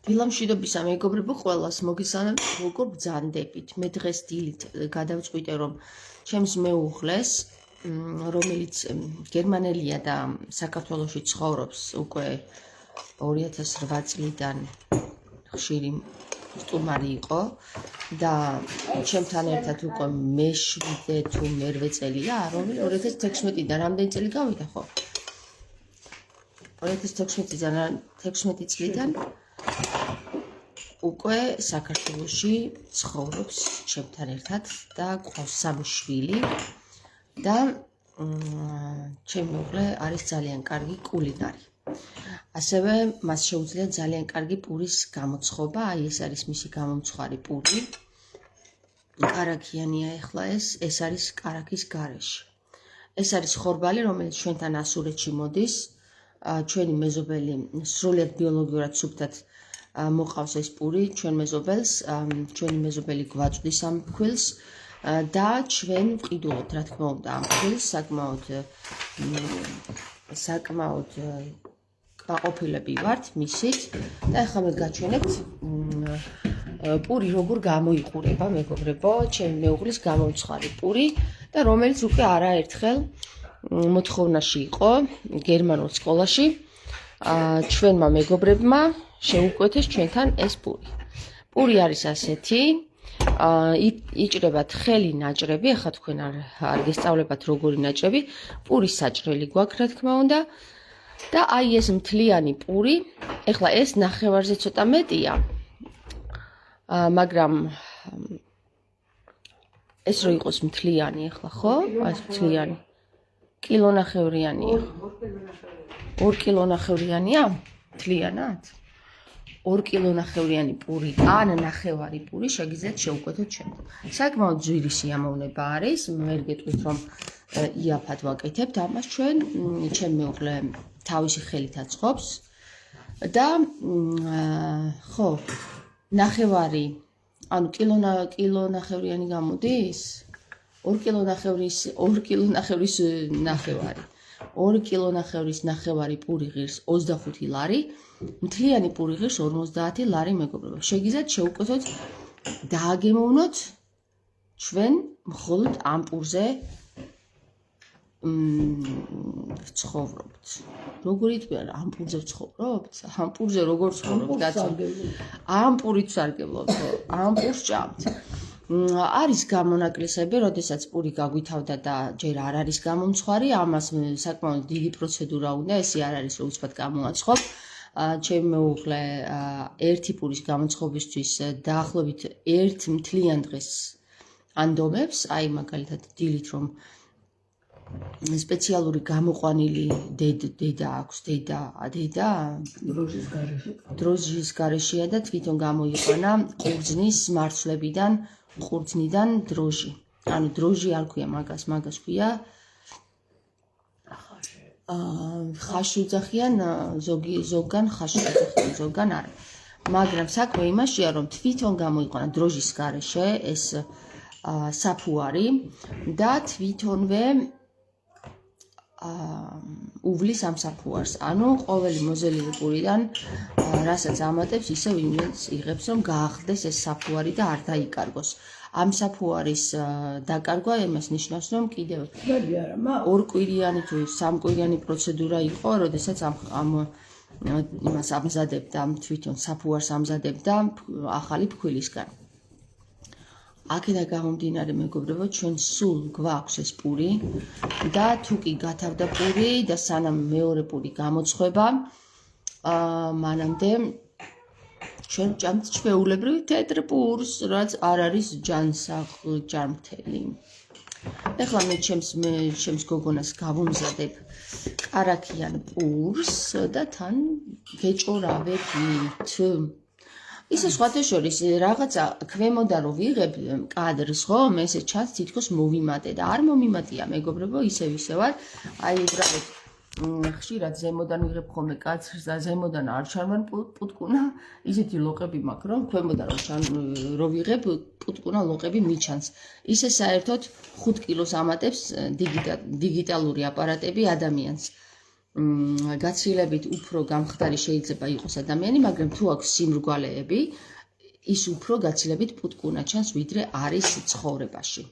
დილამშვიდობისა მეგობრებო, ყველას მოგესალმებით, როგორ ბრძანდებით. მე დღეს დილით გადავწყვიტე, რომ ჩემს მეუღლეს, რომელიც გერმანელია და საქართველოში ცხოვრობს უკვე 2008 წლიდან ხშირი სტუმარი იყო და ჩემთან ერთად უკვე მე-7 თუ მე-8 წელია, რომელიც 2016-დან რამდენი წელი გავიდა ხო? 2016 წლიდან უკვე საქართველოში ცხოვრობს ჩემთან ერთად და ყავს 3 შვილი და ჩემი მეუღლე არის ძალიან კარგი კულინარი. ასევე მას შეუძლია ძალიან კარგი პურის გამოცხობა, აი ეს არის მისი გამომცხარი პური. კარაქიანია ეხლა ეს არის კარაქის გარეშე. ეს არის ხორბალი, რომელიც ჩვენთან ასურეთში მოდის. ჩვენი მეზობელი სრულიად ბიოლოგიურად სუფთად მოყავს ეს პური ჩვენ მეზობელს, ჩვენი მეზობელი გვაწვდის ამ ფქვილს და ჩვენ ვყიდულობთ, რა თქმა უნდა, ამ ფქვილს საკმაოდ კმაყოფილები ვართ მისით და ახლა მე გაჩვენებთ პური როგორ გამოიყურება, მეგობრებო, ჩემი მეუღლის გამომცხარი პური და რომელიც უკვე არაერთხელ მოთხოვნაში იყო გერმანულ სკოლაში. ჩვენმა მეგობრებმა შეუკვეთეს ჩვენთან ეს პური. პური არის ასეთი, იჭრება თხელი ნაჭრები, ახლა თქვენ არ გესწავლებათ როგორი ნაჭრები, პურის საჭრელი გვაქვს, რა თქმა უნდა. და აი ეს მთლიანი პური, ეხლა ეს ნახევარზე ცოტა მეტია, მაგრამ ეს რო იყოს მთლიანი, ეხლა ხო? ეს მთლიანი. კილონახევრიანია. 2 კილონახევრიანია? მთლიანად? 2 კილონახევრიანი პური ან ნახევარი პური შეგიძლიათ შეუკვეთოთ ჩემთან. საკმაოდ ძვირი სიამოვნება არის, ვერ გეტყვით რომ იაფად ვაკეთებთ ამას ჩვენ, ჩემი მეუღლე თავისი ხელით აწყობს და ხო, ნახევარი, ანუ კილონახევრიანი გამოდის? 2 კილონახევრის ნახევარი. 2 კილონახევრის ნახევარი პური ღირს 25 ლარი, მთლიანი პური ღირს 50 ლარი, მეგობრებო. შეგიძლიათ შეუკვეთოთ დააგემოვნოთ ჩვენ მხოლოდ ამ პურზე ვცხოვრობთ. როგორ იტყვიან, ამ პურზე ვცხოვრობთ? ამ პურზე როგორ ვცხოვრობთ? ამ პურით ვსარგებლობთ, ამ პურს ჭამთ. არის გამონაკლისები, როდესაც პური გაგვითავდა და ჯერ არ არის გამომცხარი, ამას საკმაოდ დიდი პროცედურა უნდა, ესე არ არის რომ უცბად გამოაცხობ. ჩემი მეუღლე ერთი პურის გამოცხობისთვის დაახლოებით 1 მთლიან დღეს ანდომებს, აი მაგალითად დილით რომ სპეციალური გამოყვანილი დედა აქვს, დროჟის გარეშეა და თვითონ გამოიყვანა ყურძნიდან დროჟი. ანუ დროჟი არ ქვია მაგას ქვია ხაში უძახიან, ზოგან ხაში უძახიან, ზოგან არა. მაგრამ საქმე იმაშია, რომ თვითონ გამოიყვანა დროჟის გარეშე ეს საფუარი და თვითონვე უვლის ამ საფუარს. ანუ ყოველი მოზელილი პურიდან რასაც ამატებს, ისევ იმენს იღებს, რომ გაახდეს ეს საფუარი და არ დაიკარგოს. ამ საფუარის დაკარგვა იმას ნიშნავს, რომ კიდევ 2 კვირიანი თუ 3 კვირიანი პროცედურა იყო, როდესაც იმას ამზადებდა, თვითონ საფუარს ამზადებდა ახალი ფქვილისგან. აქედან გამომდინარე, მეგობრებო, ჩვენ სულ გვაქვს ეს პური და თუ კი გათავდა პური და სანამ მეორე პური გამოცხება, მანამდე ჩვენ ჭამთ ჩვეულებრივ თეთრ პურს, რაც არ არის ჯანსაღჯარმთელი. ეხლა მე ჩემს გოგონას გავუმზადებ კარაქიან პურს და თან გეჭორავებით. ისე სხვათა შორის რაღაცა ქვემოდან რო ვიღებ კადრს, ხო, მე ესე ჩანს თითქოს მოვიმატე და არ მომიმატია, მეგობრებო, ისევ-ისევად. აი უბრალოდ ხშირად ზემოდან ვიღებ ხოლმე კაცრს და ზემოდან არ ჩანმან პუტკუნა, ისეთი ლოყები მაქვს, რომ ქვემოდან რო ვიღებ პუტკუნა ლოყები მიჩანს. ისე საერთოდ 5 კილოს ამატებს დიგიტალური აპარატები ადამიანს. გაცილებით უფრო გამხდარი შეიძლება იყოს ადამიანი, მაგრამ თუ აქვს სიმრგვალეები, ის უფრო გაცილებით პუტკუნა ჩანს, ვიდრე არის ცხოვრებაში.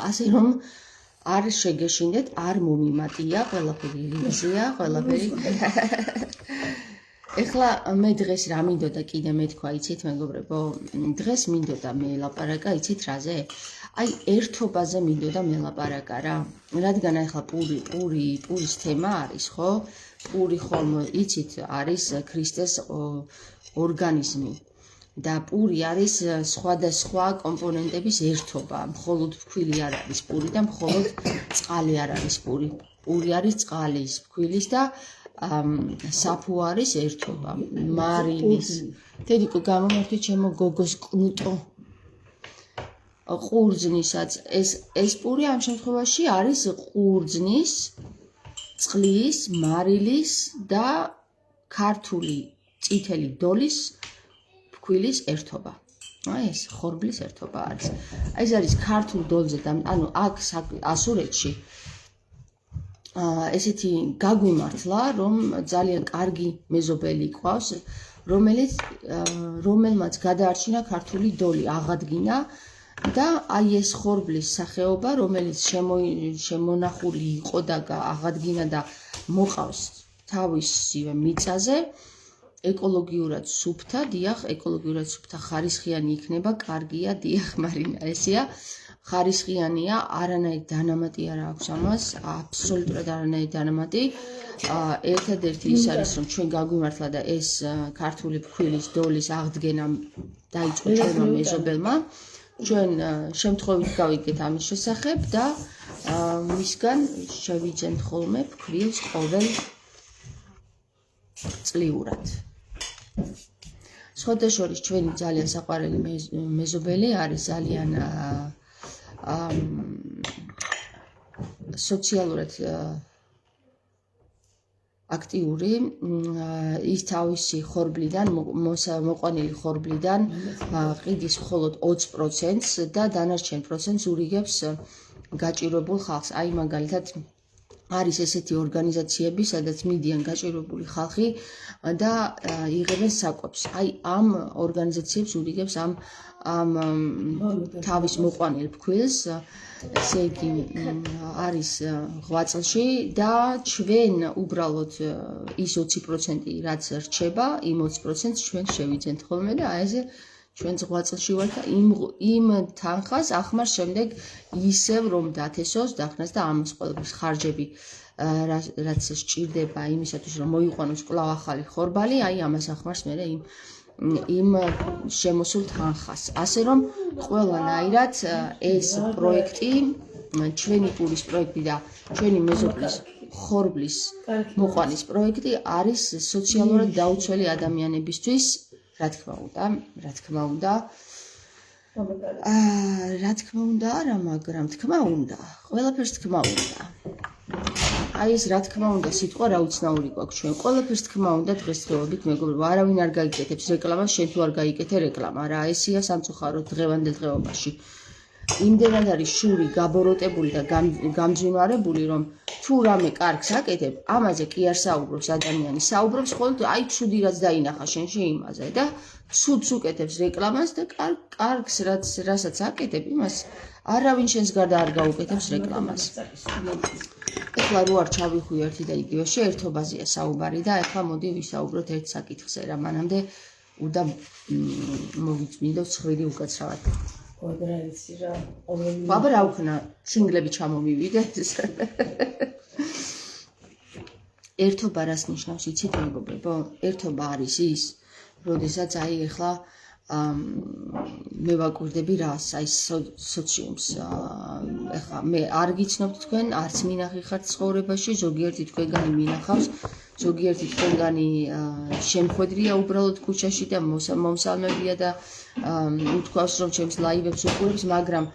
ასე რომ არ შეგეშინდეთ, არ მომიმატია, ყველაფერი ილუზია, ყველაფერი. ეხლა მე დღეს რა მინდოდა კიდე მეთქვა, იცით მეგობრებო, დღეს მინდოდა მე ლაპარაკა, იცით რაზე? აი ერთობაზე მინდოდა მე ლაპარაკა რა. რადგან ახლა პურის თემა არის, ხო? პური ხომ იცით არის ქრისტეს ორგანიზმი. და პური არის სხვადასხვა კომპონენტების ერთობა, მხოლოდ ფქვილი არ არის პური და მხოლოდ წყალი არ არის პური. პური არის წყალის, ფქვილის და საფუ არის ერთობა, მარილის. დედიკო გამომართვი ჩემო გოგოს კნუტო. ყურძნისაც ეს პური ამ შემთხვევაში არის ყურძნის, წყლის, მარილის და ქართული წითელი დოლის ფქვილის ერთობა. აი ეს ხორბლის ერთობა არის. ეს არის ქართულ დოლზე და ანუ აქ ასურეთში ესეთი გაგვიმართლა, რომ ძალიან კარგი მეზობელი ყავს, რომელმაც გადაარჩინა ქართული დოლი, აღადგინა და აი ეს ხორბლის სახეობა, რომელიც შემონახული იყო და აღადგინა და მოყავს თავისივე მიწაზე, ეკოლოგიურად სუფთა, დიახ, ეკოლოგიურად სუფთა ხარისხიანი იქნება, კარგია, დიახ, მარინა, ესეა. ხარისხიანია, არანაირი დანამატი არ აქვს ამას, აბსოლუტურად არანაირი დანამატი. ერთადერთი ის არის, რომ ჩვენ გაგვიმართლა და ეს ქართული ფქვილის დოლის აღდგენა დაიწყო ჩვენმა მეზობელმა. ჩვენ შემთხვევით გავიგეთ ამის შესახებ და მისგან შევიძენთ ხოლმე ფქვილს ყოველ წლიურად. სხვადასხვა ჩვენი ძალიან საყვარელი მეზობელი არის ძალიან სოციალურად აქტიური, ის თავისი ხორბლიდან, მოყვანილი ხორბლიდან ყიდის მხოლოდ 20%-ს და დანარჩენ პროცენტს ურიგებს გაჭირვებულ ხალხს. აი მაგალითად არის ესეთი ორგანიზაციები, სადაც მიდიან გაჭირვებული ხალხი და იღებენ საკვებს. აი ამ ორგანიზაციებს ურიგებს ამ თავის მოყვანილ ფქვილს, ესე იგი არის ღვაწლში და ჩვენ უბრალოდ ის 20% რაც რჩება, იმ 20%-ს ჩვენ შევიძენთ ხოლმე და აი ესე ჩვენ ღვაწლში ვართ და იმ თანხას ახმარს შემდეგ ისევ რომ დათესოს, დახნას და ამას ყველაფერს ხარჯები რაც სჭირდება იმისათვის რომ მოიყვანოს კვლავ ახალი ხორბალი, აი ამას ახმარს მე იმ შემოსულ თანხას. ასე რომ ყველანაირად ეს პროექტი, ჩვენი პურის პროექტი და ჩვენი მეზობლის ხორბლის მოყვანის პროექტი არის სოციალურად დაუცველი ადამიანებისთვის, რა თქმა უნდა, არა, მაგრამ თქმა უნდა, ყველაფერს თქმა უნდა. აი ეს რა თქმა უნდა სიტყვა რა უცნაური გვაქვს ჩვენ. ყველაფერს თქმა უნდა დღესდღეობით მეგობრებო, არავინ არ გაიგეთებს რეკლამას, შენ თუ არ გაიგეთე რეკლამა რა. ესია სამწუხაროდ დღევანდელ დღეობაში. იმდენად არის შური გაბოროტებული და გამძვინვარებული, რომ თუ რამე კარგს აკეთებ, ამაზე კი არ საუბრობს ადამიანი. საუბრობს მხოლოდ აი ცუდი რაც დაინახა შენში იმაზე და ცუდს უკეთებს რეკლამას და კარგს რასაც აკეთებ, იმას არავინ შენს გარდა არ გაუკეთებს რეკლამას. ეხლა რო არ ჩავიხვი ერთი და იგივეში ერთობაზეა საუბარი და ეხლა მოდი ვისაუბროთ ერთ საკითხზე რა მანამდე უდა მოვიწმინდოთ ცხვირი უკაცრავად. აბა რა ვქნა, სინგლები ჩამომივიდეს. ერთობა რას ნიშნავს, იცით მეგობრებო? ერთობა არის ის, როდესაც აი ეხლა მე ვაკვირდები რას, აი სოციუმს. ეხლა მე არ გიცნობთ თქვენ, არც მინახიხართ ცხოვრებაში, ზოგიერთი თქვენგანი მინახავს, ზოგიერთი თქვენგანი შემხედრია უბრალოდ ქუჩაში და მომსალმებია და უთქვავს რომ ჩემს ლაივებს უყურებს, მაგრამ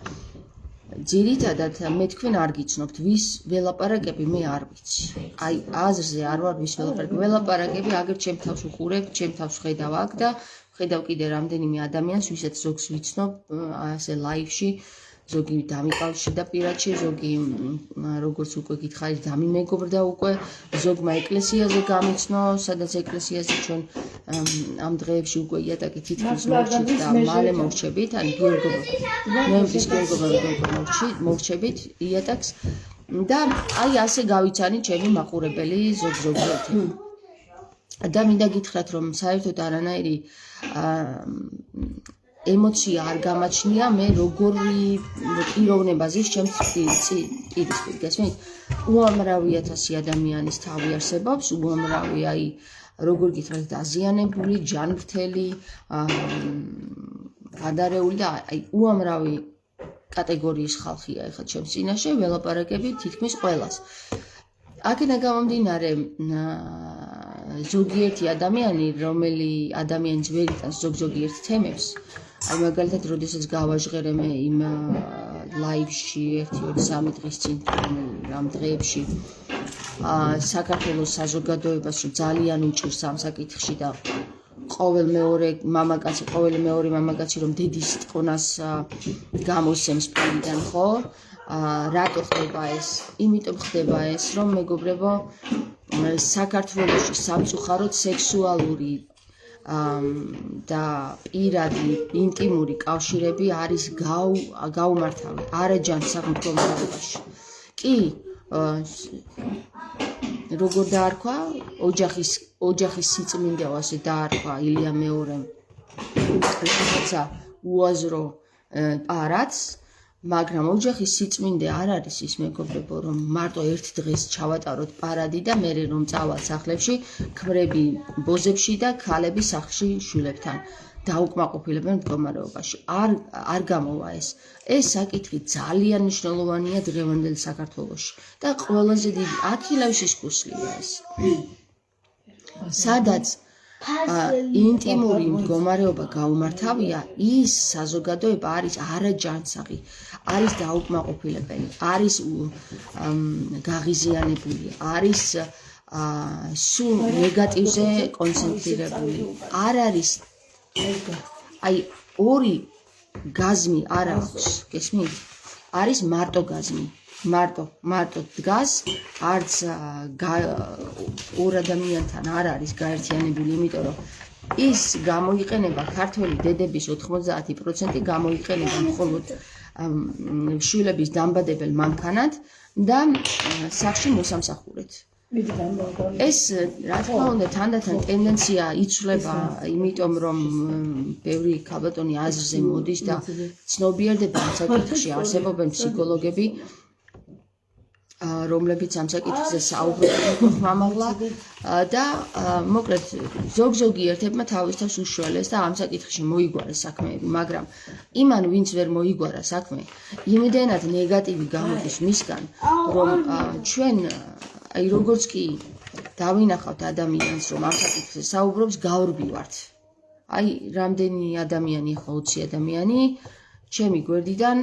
ძირითადად მე თქვენ არ გიცნობთ, ვის ველაპარაკები მე არ ვიცი. აი აზრზე არ ვარ ვის ველაპარაკები. ველაპარაკები აგერ ჩემ თავს უყურებ, ჩემ თავს ხედავ აქ და ხედავ კიდე რამდენიმე ადამიანს, ვისაც ზოგს ვიცნობ ასე ლაივში ზოგი დამიკავშირდა პირადში, ზოგი როგორც უკვე გითხარით, დამიმეგობრდა უკვე, ზოგმა ეკლესიაზე გამიცნო, სადაც ეკლესიაზე ჩვენ ამ დღეებში უკვე იატაკი თითქმის მოვჩით და მალე მოვჩებით, ან ნოემბრის გიორგობა მოვჩებით იატაკს და აი ასე გავიცანი ჩემი მაყურებელი ზოგ-ზოგიერთი. და მინდა გითხრათ, რომ საერთოდ არანაირი ემოცია არ გამაჩნია მე როგორი პიროვნება ზის ჩემს პირისპირ გესმით? უამრავი ათასი ადამიანის თავი არსებობს, უამრავი აი როგორ გითხრათ დაზიანებული, ჯანმრთელი, გადარეული და აი უამრავი კატეგორიის ხალხია ეხლა ჩემს წინაშე, ველაპარაკები თითქმის ყველას. აქედან გამომდინარე ზოგიერთი ადამიანი, რომელი ადამიანის ვერ იტანს ზოგ-ზოგიერთ თემებს, აი მაგალითად, როდესაც გავაჟღერე მე იმ ლაივში 1-2-3 დღის წინ რამ დღეებში საქართველოს საზოგადოებას ძალიან უჭირს ამ საკითხში და ყოველ მეორე მამაკაცი რომ დედის ტყონას გამოსცემს პირიდან, ხო? რატო ხდება ეს? იმიტომ ხდება ეს, რომ მეგობრებო, საქართველოში სამწუხაროდ სექსუალური და პირადი ინტიმური კავშირები არის გაუმართავი არაჯანსაღ მდგომარეობაში. კი, როგორ დაარქვა ოჯახის სიწმინდე ასე დაარქვა ილია მეორემ რაღაცა უაზრო პარადს, მაგრამ ოჯახის სიწმინდე არ არის ის მეგობრებო, რომ მარტო ერთ დღეს ჩავატაროთ პარადი და მერე რომ წავალ სახლებში, ქმრები ბოზებში და ქალები სახლში შვილებთან დაუკმაყოფილებენ მდგომარეობაში. არ გამოვა ეს. ეს საკითხი ძალიან მნიშვნელოვანია დღევანდელ საქართველოში და ყველაზე დიდი აქილევსის ქუსლია ეს. სადაც ინტიმური მდგომარეობა გაუმართავია, ის საზოგადოება არის არაჯანსაღი, არის დაუკმაყოფილებელი, არის გაღიზიანებული, არის სულ ნეგატივზე კონცენტრირებული. არ არის აი ორი გაზმი არ აქვს, გესმით? არის მარტო გაზმი. მარტო დგას, არც ორ ადამიანთან არ არის გაერთიანებული, იმიტომ რომ ის გამოიყენება ქართველი დედების 90% გამოიყენება მხოლოდ შვილების დამბადებელ მანქანად და სახლში მოსამსახურედ. ეს რა თქმა უნდა თანდათან ტენდენცია იცვლება, იმიტომ რომ ბევრი ქალბატონი აზრზე მოდის და ცნობიერდება ამ საკითხში, არსებობენ ფსიქოლოგები, რომლებიც ამ საკითხზე საუბრობენ ხმამაღლა და მოკლედ ზოგ-ზოგიერთებმა თავის თავს უშველეს და ამ საკითხში მოიგوارეს საქმეები, მაგრამ იმან ვინც ვერ მოიგوارა საქმე, იმდენად ნეგატივი გამოდის მისგან, რომ ჩვენ აი როგორც კი დავინახავთ ადამიანს, რომ ამ საკითხზე საუბრობს, გავრბივართ. აი რამდენი ადამიანი, ხო 20 ადამიანი ჩემი გვერდიდან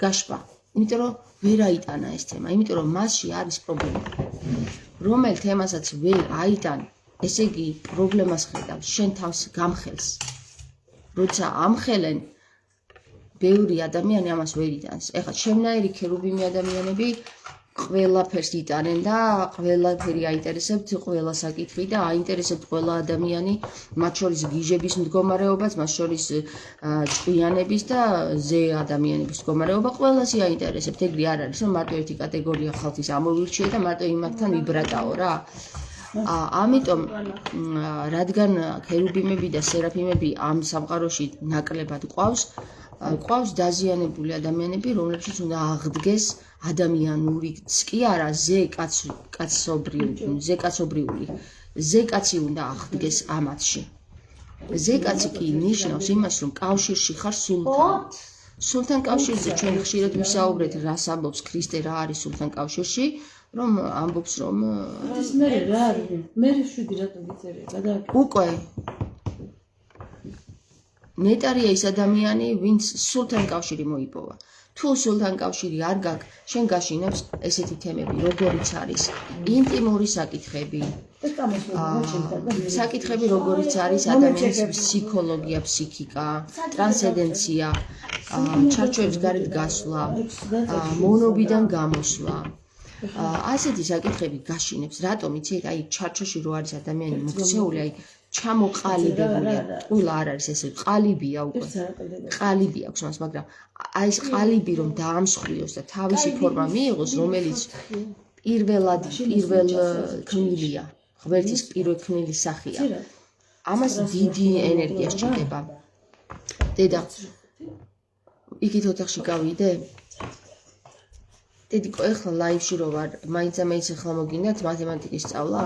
გაშვა. იმიტომ რომ ვერ აიტანა ეს თემა, იმიტომ რომ მასში არის პრობლემა. რომელ თემასაც ვერ აიტან, ესე იგი პრობლემას ხედავს შენ თავს გამხელს. როცა ამხელენ, ბევრი ადამიანი ამას ვერ იტანს. ეხლა ჩემნაირი ქერუბიმი ადამიანები ყველაფერს იტანენ და ყველაფერი აინტერესებთ ყველა საკითხი და აინტერესებთ ყველა ადამიანი, მათ შორის გიჟების მდგომარეობაც, მათ შორის ჭკვიანების და ზე ადამიანების მდგომარეობა, ყველას აინტერესებთ. ეგრე არ არის, რომ მარტო ერთი კატეგორია ხალხის ამოვირჩიე და მარტო იმათთან ვიბრატაო რა. ამიტომ რადგან ქერუბიმები და სერაფიმები ამ სამყაროში ნაკლებად ყავს დაზიანებული ადამიანები, რომლებშიც უნდა აღდგეს ადამიანურიც კი არა ზეკაცი უნდა აღდგეს ამათში. ზეკაცი კი ნიშნავს იმას, რომ კავშირში ხარ სულთან. სულთან კავშირზე ჩვენ ხშირად ვისაუბრეთ, რას ამბობს ქრისტე, რა არის სულთან კავშირში, რომ ამბობს, რომ ეს მე რა არის? მე შვიდი რატო გიწერია? უკვე ნეტარია ის ადამიანი, ვინც სულთან კავშირი მოიპოვა. თუ სულთან კავშირი არ გაქვს, შენ გაშინებს ესეთი თემები, როგორიც არის ინტიმური საკითხები, საკითხები როგორიც არის ადამიანის ფსიქოლოგია, ფსიქიკა, ტრანსცენდენცია, ჩარჩოების გარეთ გასვლა, მონობიდან გამოსვლა. ასეთი საკითხები გაშინებს, რატომ იცით, აი ჩარჩოში რო არის ადამიანი მოქცეული, აი ჩამოყალიბებულია, ყველა არ არის ესე, ყალიბია უკვე. ყალიბი აქვს მას, მაგრამ აი ეს ყალიბი რომ დაამსხვრიოს და თავისი ფორმა მიიღოს, რომელიც პირველ ქმნილია, ღმერთის პირველ ქმნილის სახია. ამას დიდი ენერგია სჭირდება. დედა, იქით ოთახში გავიდე? დედიკო, ეხლა ლაივში რო ვარ, მაინც ახლა მოგინდათ მათემატიკის სწავლა?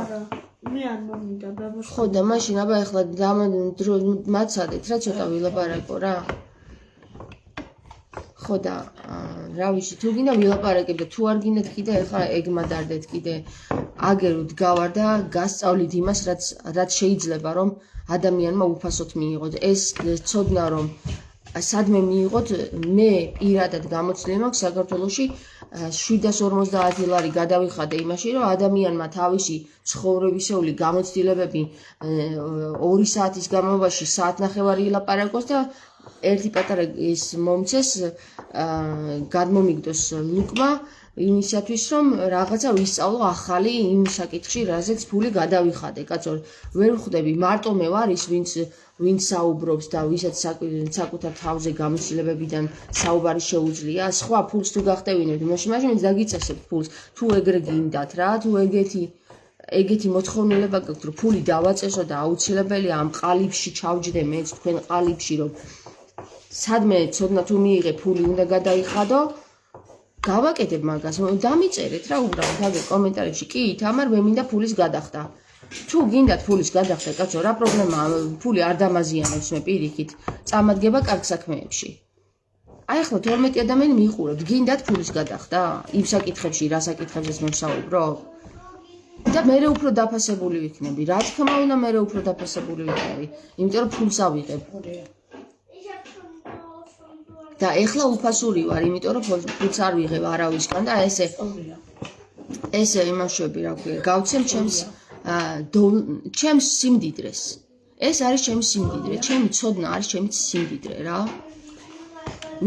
მე არ მომინდა ბაბა. ხო და მაშინ აბა ეხლა მაცადეთ რა ცოტა ვილაპარაკო რა. ხო და რა ვიცი, თუ გინდა ვილაპარაკებ და თუ არ გინდათ კიდე ეხლა ეგ მადარდეთ კიდე აგერ ვდგავარ და გასწავლით იმას, რაც შეიძლება რომ ადამიანმა უფასოდ მიიღოთ. ეს ცოდნა რომ სადმე მიიღოთ, მე პირადად გამოცდილი მაქვს საქართველოში 750 ლარი გადავიხადე იმაში, რომ ადამიანმა თავისი ცხოვრებისეული გამოცდილებები 2 საათის განმავლობაში საათნახევარი ილაპარაკოს და ერთი პატარა ის მომცეს გადმომიგდოს ლუკმა იმისათვის, რომ რაღაცა ვისწავლო ახალი იმ საკითხში, რაზეც ფული გადავიხადე. კაცო, ვერ ვხვდები, მარტო მე ვარ ის, ვინც საუბრობს და ვისაც საკუთარ თავზე გამოცდილებებიდან საუბარი შეუძლია. სხვა ფულს თუ გახდევინებთ, მაშინ დაგიწესებთ ფულს, თუ ეგრე გინდათ რა, თუ ეგეთი მოთხოვნილება გაქვთ, რომ ფული დავაწესო და აუცილებელია ამ ყალიბში ჩავჯდე მეც თქვენ ყალიბში, რომ სადმე ცოდნა თუ მიიღე ფული უნდა გადაიხადო. გავაკეთებ მაგას, დამიწერეთ რა უბრალოდ აგერ კომენტარებში. კი, თამარ მე მინდა ფულის გადახდა. თუ გინდათ ფულის გადახდა, კაცო, რა პრობლემაა? ფული არ დამაზიანებს მე პირიქით. წამადგება კარგ საქმეებში. აი ახლა 12 ადამიანი მიყურებთ, გინდათ ფულის გადახდა? იმ საკითხებში, რა საკითხებზეც მე ვსაუბრობ? და მე უფრო დაფასებული ვიქნები. რა თქმა უნდა, მე უფრო დაფასებული ვიქნები, იმიტომ რომ ფულს ავიღებ. და ეხლა უფასური ვარ, იმიტომ რომ ფულს არ ვიღებ არავისგან და ესე იმავშვები, რა ქვია, გავცემ ჩემს სიმდიდრეს. ეს არის ჩემი სიმდიდრე, ჩემი ცოდნა არის ჩემი სიმდიდრე რა.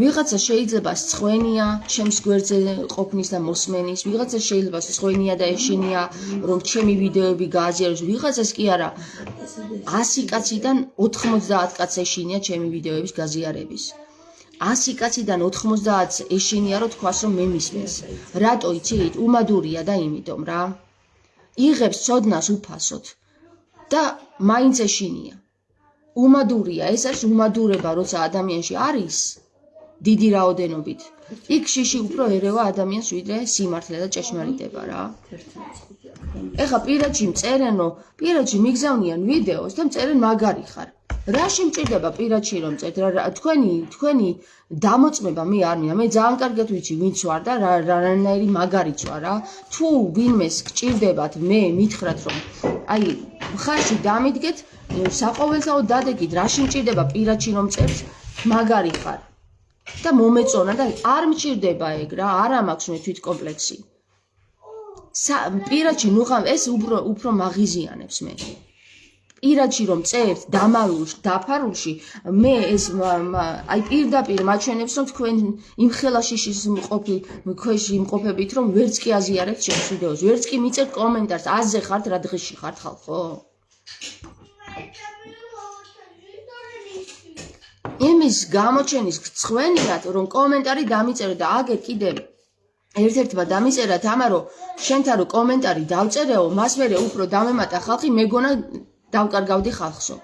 ვიღაცა შეიძლება სწვენია ჩემს გვერდზე ყოფნის და მოსმენის, ვიღაცა შეიძლება სწვენია და ეშინია რომ ჩემი ვიდეოები გააზიაროს, ვიღაცას კი არა 100 კაციდან 90 კაცს ეშინია ჩემი ვიდეოების გაზიარების. 100 კაციდან 90 ეშინია რომ თქვას რომ მე მისმენს. რატო იცით? უმადურია და იმიტომ რა. იღებს ცოდნას უფასოდ და მაინც ეშინია. უმადურია, ეს არის უმადურება, როცა ადამიანში არის დიდი რაოდენობით. იქ შიში უფრო ერევა ადამიანს ვიდრე სიმართლე და ჭეშმარიტება რა. ეხლა პირადში მწერენო, პირადში მიგზავნიან ვიდეოს და მწერენ მაგარი ხარ. რა შემჭირდება პირადში რომ წერთ? თქვენი დამოწმება მე არ მინდა. მე ძალიან კარგად ვიცი ვინც ვარ და რანაირი მაგარიც ვარ რა. თუ ვინმეს გჭირდებათ მე მითხრათ რომ აი ხარში დამიდგეთ, საყოველთაოდ დადეგით რა შემჭირდება პირადში რომ წერთ, მაგარი ხარ. და მომეწონა და არ მჭირდება ეგ რა, არა მაქვს მე თვით კომპლექსი. პირადში ნუღამ ეს უფრო მაღიზიანებს მე. პირადში რომ წერთ დამალულში, დაფარულში, მე ეს აი პირდაპირ მაჩვენებს რომ თქვენ იმ ხელაშიშის ქვეშ იმყოფებით რომ ვერც კი აზიარებთ ჩემს ვიდეოს, ვერც კი მიწერთ კომენტარს, აზე ხართ რა დღეში ხართ ხალხო. იმის გამოჩენის გწვენიათ რომ კომენტარი დამიწერო და აგერ კიდე ერთ-ერთმა დამიწერა თამარო შენთან რომ კომენტარი დავწერეო, მას მერე უფრო დამემატა ხალხი, მეგონა დავკარგავდი ხალხსო.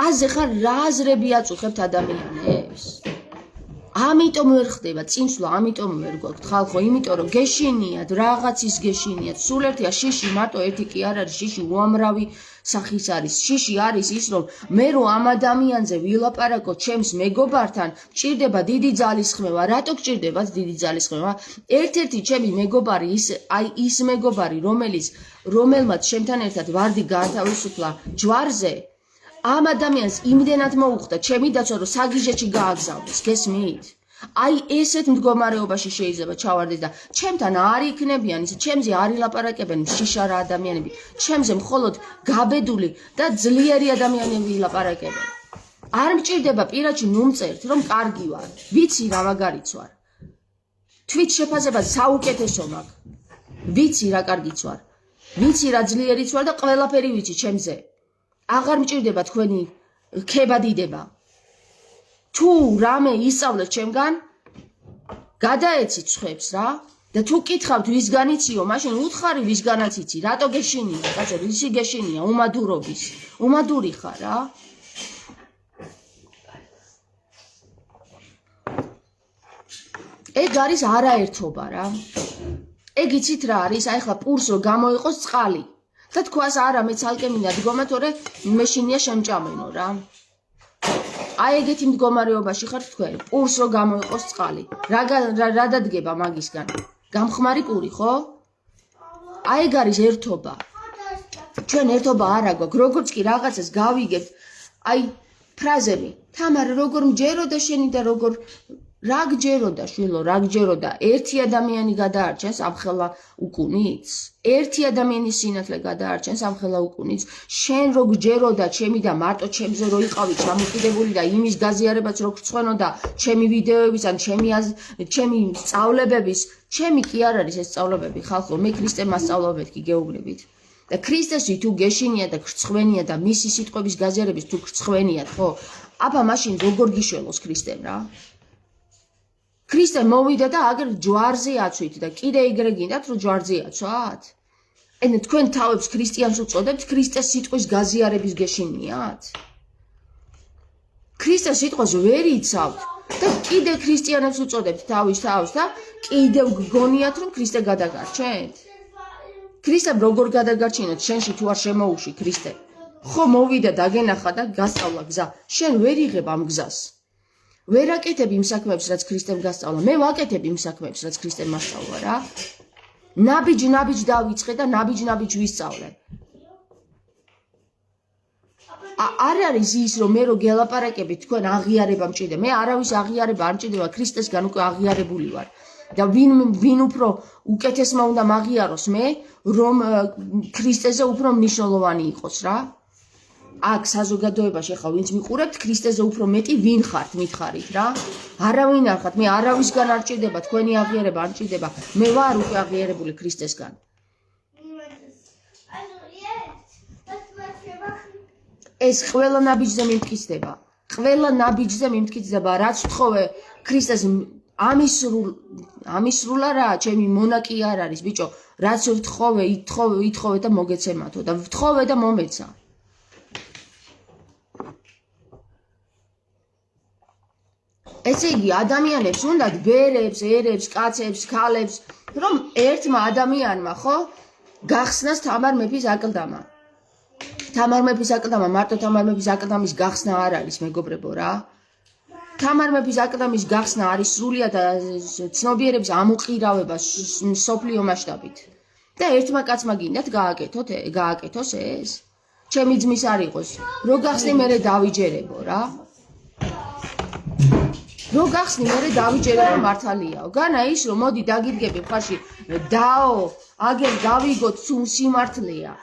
აზე ხარ რა აზრები აწუხებთ ადამიანებს? ამიტომ ვერ ხდება წინსვლა, ამიტომ ვერ გვაქვს ხალხო, იმიტომ რომ გეშინიათ, რაღაცის გეშინიათ. სულ ერთია შიში, მარტო ერთი კი არ არის, შიში უამრავი სახის არის. შიში არის ის რომ მე რო ამ ადამიანზე ვილაპარაკო ჩემს მეგობართან, მჭირდება დიდი ძალისხმევა. რატო გჭირდებათ დიდი ძალისხმევა? ერთ-ერთი ჩემი მეგობარი ის მეგობარი, რომელმაც ჩემთან ერთად ვარდი გაათავისუფლა ჯვარზე, ამ ადამიანს იმდენად მოუხდა ჩემი დაცვა, რომ საგიჟეთში გააგზავნეს, გესმით? აი ესეთ მდგომარეობაში შეიძლება ჩავარდეთ და ჩემთან არ იქნებიან ისე ჩემზე არ ილაპარაკებენ შიშარა ადამიანები ჩემზე მხოლოდ გაბედული და ძლიერი ადამიანები ილაპარაკებენ არ მჭირდება პირაჩი ნუმწერთ რომ კარგი ვარ ვიცი რა მაგარიც ვარ თვით შეფასება საუკეთესო მაქვს ვიცი რა კარგიც ვარ ვიცი რა ძლიერიც ვარ და ყველაფერი ვიცი ჩემზე აღარ მჭირდება თქვენი ქებადიდება თუ რამე ისწავლეთ ჩემგან გადაეცით ხვებს რა და თუ კითხავთ ვისგან იციო მაშინ უთხარი ვისგანაც იცი რატო გეშინია კაცო ისი გეშინია უმადური ხარ რა ეგ არის არაერთობა რა ეგ იცით რა არის აი ხლა პურს რო გამოიყოს წყალი და თქვას არა მე ცალკე მინდა დგომა თორე მე შინია შემჭამენო რა აი ეგეთი მდგომარეობაში ხართ თქვენ პურს რო გამოიყოს წყალი რა დადგება მაგისგან გამხმარი პური ხო აი ეგ არის ერთობა ჩვენ ერთობა არა გვაქვს როგორც კი რაღაცას გავიგებთ აი ფრაზები თამარ როგორ მჯეროდა შენი და როგორ რა გჯეროდა შვილო რა გჯეროდა ერთი ადამიანი გადაარჩენს ამხელა უკუნიც ერთი ადამიანის სინათლე გადაარჩენს ამხელა უკუნიც შენ რო გჯეროდა ჩემი და მარტო ჩემზე რო იყავი ჩამოკიდებული და იმის გაზიარებაც რო გწვენოდა ჩემი ვიდეოების ან ჩემი სწავლებების ჩემი კი არ არის ეს სწავლებები ხალხო მე ქრისტემ მასწავლობთ კი გეუბნებით და ქრისტესი თუ გეშინია და გრცხვენია და მისი სიტყვების გაზიარების თუ გრცხვენიათ ხო აბა მაშინ როგორ გიშველოს ქრისტემ რა ქრისტე მოვიდა და აგერ ჯვარზე აცვით და კიდე ეგრე გინდათ რომ ჯვარზე აცვათ? ენ თქვენ თავებს ქრისტიანს უწოდებთ ქრისტეს სიტყვის გაზიარების გეშინიათ? ქრისტეს სიტყვას ვერ იცავთ და კიდე ქრისტიანებს უწოდებთ თავის თავს და კიდევ გგონიათ რომ ქრისტე გადაგარჩენთ? ქრისტემ როგორ გადაგარჩინოთ შენში თუ არ შემოუში ქრისტე? ხო მოვიდა დაგენახა და გასწავლა გზა. შენ ვერ იღებ ამ გზას. ვერ აკეთებ იმ საქმეებს, რაც ქრისტემ გასწავლა. მე ვაკეთებ იმ საქმეებს, რაც ქრისტემ მასწავლა რა. ნაბიჯ დავიწყე და ნაბიჯ ვისწავლე. არ არის ის რომ მე რო გელაპარაკებით თქვენ აღიარება მჭირდება. მე არავის აღიარება არ მჭირდება, ქრისტესგან უკვე აღიარებული ვარ. და ვინ უფრო უკეთესმა უნდა მაღიაროს მე, რომ ქრისტეზე უფრო მნიშვნელოვანი იყოს რა. აქ საზოგადოებაში ხა ვინც მიყურებთ ქრისტეზე უფრო მეტი ვინ ხართ მითხარით რა. არავინ არ ხართ, მე არავისგან არ მჭირდება თქვენი აღიარება არ მჭირდება. მე ვარ უკვე აღიარებული ქრისტესგან. ეს ყველა ნაბიჯზე მიმტკიცდება. ყველა ნაბიჯზე მიმტკიცდება, რაც ვთხოვე ქრისტეს ამისრულა რა, ჩემი მონაკი არ არის, ბიჭო, რაც ვთხოვე, ითხოვე და მოგეცემათო და ვთხოვე და მომეცა. ესე იგი, ადამიანებს უნდათ ბერებს, ერებს, კაცებს, ქალებს, რომ ერთმა ადამიანმა, ხო, გახსნას თამარ მეფის აკლდამა. თამარ მეფის აკლდამა, მარტო თამარ მეფის აკლდამის გახსნა არ არის, მეგობრებო რა. თამარ მეფის აკლდამის გახსნა არის სრულიად ცნობიერების ამოყირავება სოფლიო მასშტაბით. და ერთმა კაცმა გინდათ გააკეთოს ეს. ჩემი ძმის არ იყოს. რო გახსნი მერე დავიჯერებო რა. რო გახსნი მერე დავიჯერებო მართალიაო. განა ის რომ მოდი დაგიდგები მხარში დაო, აგერ გავიგოთ სულ სიმართლეა.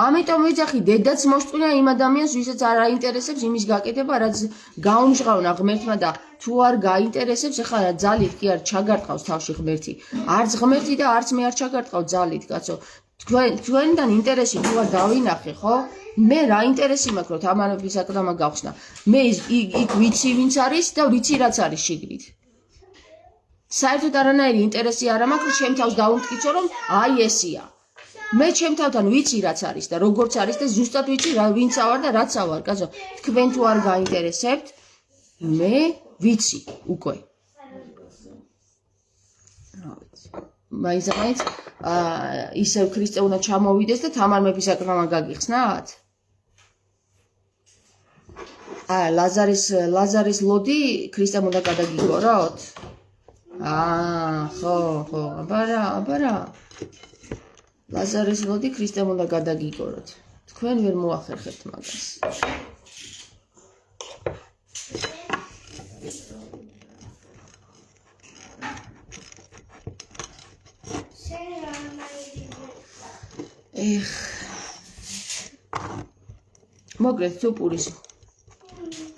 ამიტომ ვიძახი დედაც მოსწყვინა იმ ადამიანს ვისაც არ აინტერესებს იმის გაკეთება რაც გაუმჟღავნა ღმერთმა და თუ არ გაინტერესებს ეხლა რა ძალით კი არ ჩაგარტყავს თავში ღმერთი არც ღმერთი და არც მე არ ჩაგარტყავ ძალით კაცო თქვენთან ინტერესი თუ არ დავინახე ხო მე რა ინტერესი მაქვს რომ თამარ მეფის აკლდამა გავხსნა მე იქ ვიცი ვინც არის და ვიცი რაც არის შიგნით საერთოდ არანაირი ინტერესი არ მაქვს ჩემ თავს დავუმტკიცო რომ აი ესია მე ჩემ თავთან ვიცი რაც არის და როგორც არის და ზუსტად ვიცი რა ვინც ავარ და რაც ავარ კაცო თქვენ თუ არ გაინტერესებთ მე ვიცი უკვე რა ვიცი მაინც ისევ ქრისტე უნდა ჩამოვიდეს და თამარ მეფის აკლდამა გაგიხსნათ ლაზარის ლოდი ქრისტემ უნდა გადაგიგოროთ ხო აბარა ლაზარის ლოდი ქრისტემ უნდა გადაგიგოროთ. თქვენ ვერ მოახერხებთ მაგას. ეხ მოგრეთ თუ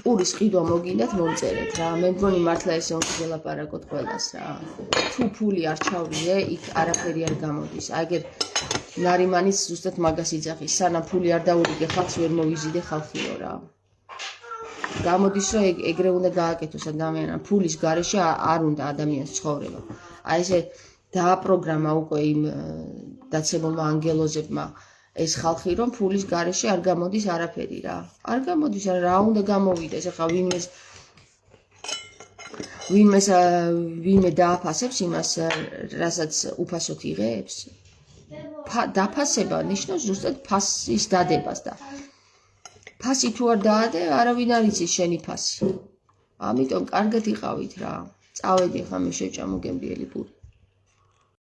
პურის ყიდვა მოგინდათ მომწერეთ რა მე მგონი მართლა ესე უნდა გელაპარაკოთ ყველას რა თუ ფული არ ჩავრიე იქ არაფერი არ გამოდის აგერ ნარიმანის ზუსტად მაგას იძახის სანამ ფული არ დაურიგე ხალხს ვერ მოვიზიდე ხალხიო რა გამოდის რომ ეგრე უნდა გააკეთოს ადამიანმა ფულის გარეშე არ უნდა ადამიანის ცხოვრება აი ესე დააპროგრამა უკვე იმ დაცემულმა ანგელოზებმა ეს ხალხი რომ ფულის გარეშე არ გამოდის არაფერი რა არ გამოდის რა უნდა გამოვიდეს ახლა ვინმე დააფასებს იმას რასაც უფასოდ იღებს დაფასება ნიშნავს ზუსტად ფასის დადებას და ფასი თუ არ დაადე არავინ არ იცის შენი ფასი ამიტომ კარგად იყავით რა წავედი ხა მე შეჭამო გემრიელი პური